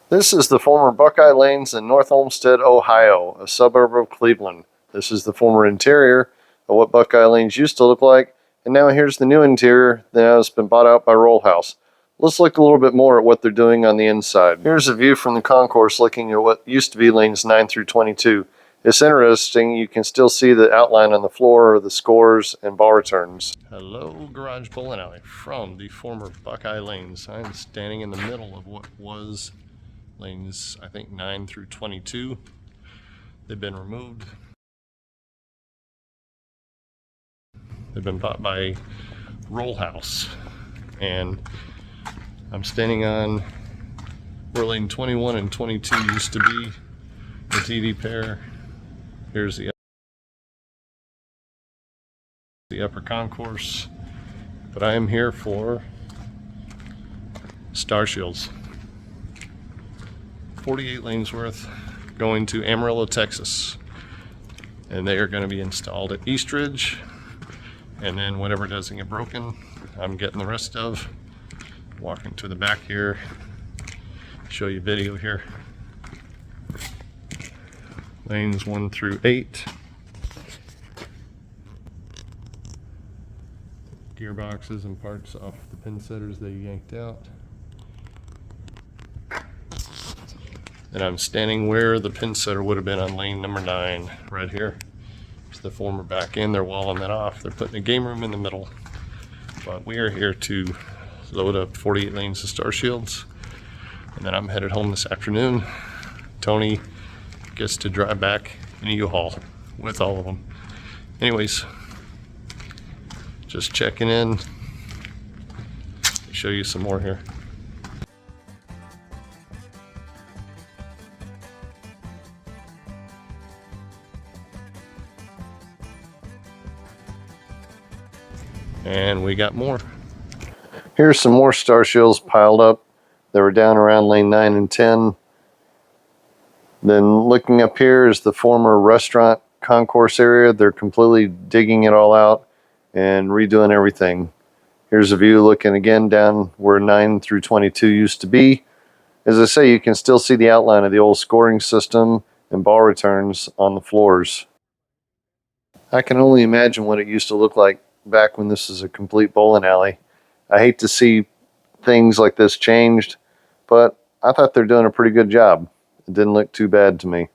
This is the former Buckeye Lanes in North Olmsted, Ohio, a suburb of Cleveland. This is the former interior of what Buckeye Lanes used to look like, and now here's the new interior that has been bought out by Rollhouse. Let's look a little bit more at what they're doing on the inside. Here's a view from the concourse looking at what used to be lanes 9 through 22. It's interesting, you can still see the outline on the floor of the scores and ball returns. Hello, garage bowling alley from the former Buckeye Lanes. I'm standing in the middle of what was lanes, I think 9 through 22. They've been removed. They've been bought by Rollhouse. And I'm standing on where lane 21 and 22 used to be, the TD pair. Here's the upper concourse. But I am here for Starshields. 48 lanes worth, going to Amarillo, Texas. And they are going to be installed at Eastridge. And then whatever doesn't get broken, I'm getting the rest of. Walking to the back here, show you video here. Lanes 1 through 8. Gearboxes and parts off the pin setters they yanked out. And I'm standing where the pin setter would have been on lane number 9, right here. It's the former back end. They're walling that off. They're putting a game room in the middle. But we are here to load up 48 lanes of Starshields, and then I'm headed home this afternoon. Tony gets to drive back in a U-Haul with all of them. Anyways, just checking in. Show you some more here. And we got more. Here's some more Starshields piled up. They were down around lane 9 and 10. Then looking up here is the former restaurant concourse area. They're completely digging it all out and redoing everything. Here's a view looking again down where 9 through 22 used to be. As I say, you can still see the outline of the old scoring system and ball returns on the floors. I can only imagine what it used to look like back when this was a complete bowling alley. I hate to see things like this changed, but I thought they're doing a pretty good job. It didn't look too bad to me.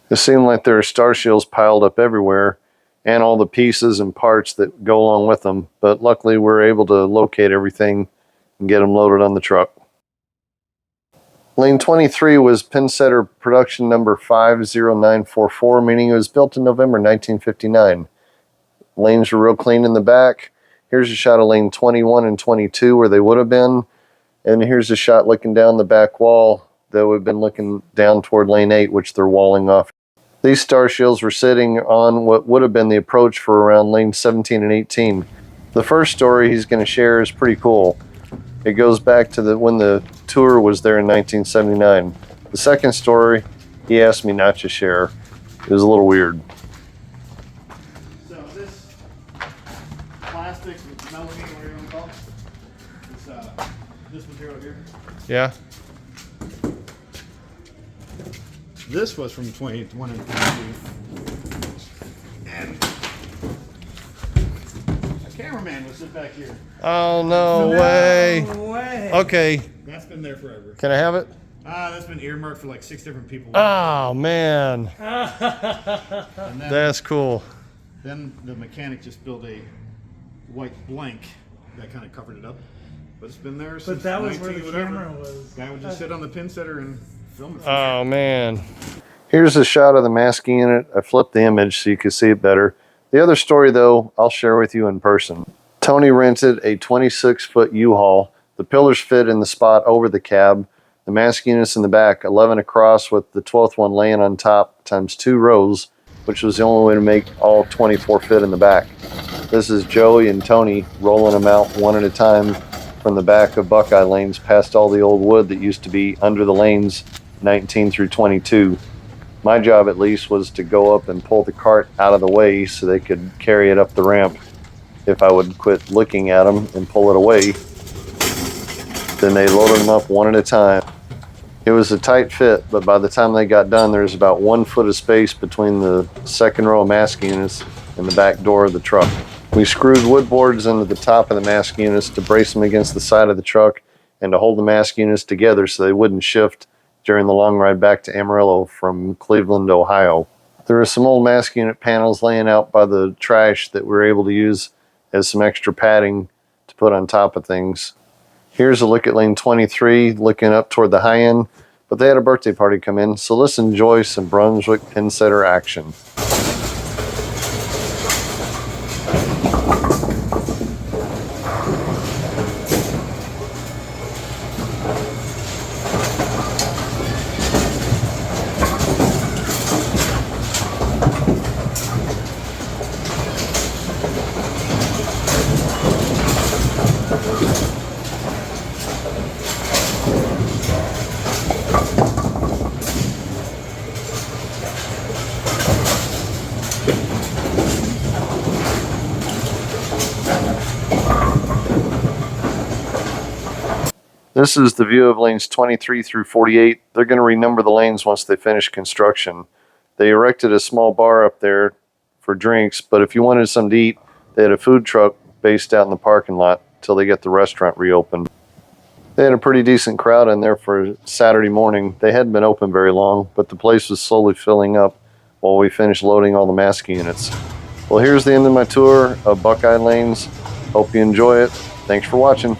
It seemed like there are Starshields piled up everywhere and all the pieces and parts that go along with them, but luckily we're able to locate everything and get them loaded on the truck. Lane 23 was pin setter production number 50944, meaning it was built in November 1959. Lanes were real clean in the back. Here's a shot of lane 21 and 22 where they would have been. And here's a shot looking down the back wall that would have been looking down toward lane 8, which they're walling off. These Starshields were sitting on what would have been the approach for around lane 17 and 18. The first story he's going to share is pretty cool. It goes back to when the tour was there in 1979. The second story, he asked me not to share. It was a little weird. Plastic, melamine, whatever you want to call it. It's this material here. Yeah. This was from 21 and 22. And a cameraman was sitting back here. Oh, no way. Okay. That's been there forever. Can I have it? That's been earmarked for like 6 different people. Oh, man. And then, That's cool. then the mechanic just built a white blank that kind of covered it up. But it's been there since. But that was where the whatever. camera was. Guy would just sit on the pin setter and film it. Oh, man. Here's a shot of the masking unit. I flipped the image so you can see it better. The other story, though, I'll share with you in person. Tony rented a 26-foot U-Haul. The pillars fit in the spot over the cab. The masking unit's in the back, 11 across with the 12th one laying on top times 2 rows, which was the only way to make all 24 fit in the back. This is Joey and Tony rolling them out one at a time from the back of Buckeye Lanes past all the old wood that used to be under the lanes 19 through 22. My job, at least, was to go up and pull the cart out of the way so they could carry it up the ramp if I would quit looking at them and pull it away. Then they loaded them up one at a time. It was a tight fit, but by the time they got done, there was about 1 foot of space between the second row of mask units and the back door of the truck. We screwed wood boards into the top of the mask units to brace them against the side of the truck and to hold the mask units together so they wouldn't shift during the long ride back to Amarillo from Cleveland, Ohio. There were some old mask unit panels laying out by the trash that we were able to use as some extra padding to put on top of things. Here's a look at lane 23, looking up toward the high end, but they had a birthday party come in, so let's enjoy some Brunswick pin setter action. This is the view of lanes 23 through 48. They're going to renumber the lanes once they finish construction. They erected a small bar up there for drinks, but if you wanted something to eat, they had a food truck based out in the parking lot till they get the restaurant reopened. They had a pretty decent crowd in there for Saturday morning. They hadn't been open very long, but the place was slowly filling up while we finished loading all the mask units. Well, here's the end of my tour of Buckeye Lanes. Hope you enjoy it. Thanks for watching.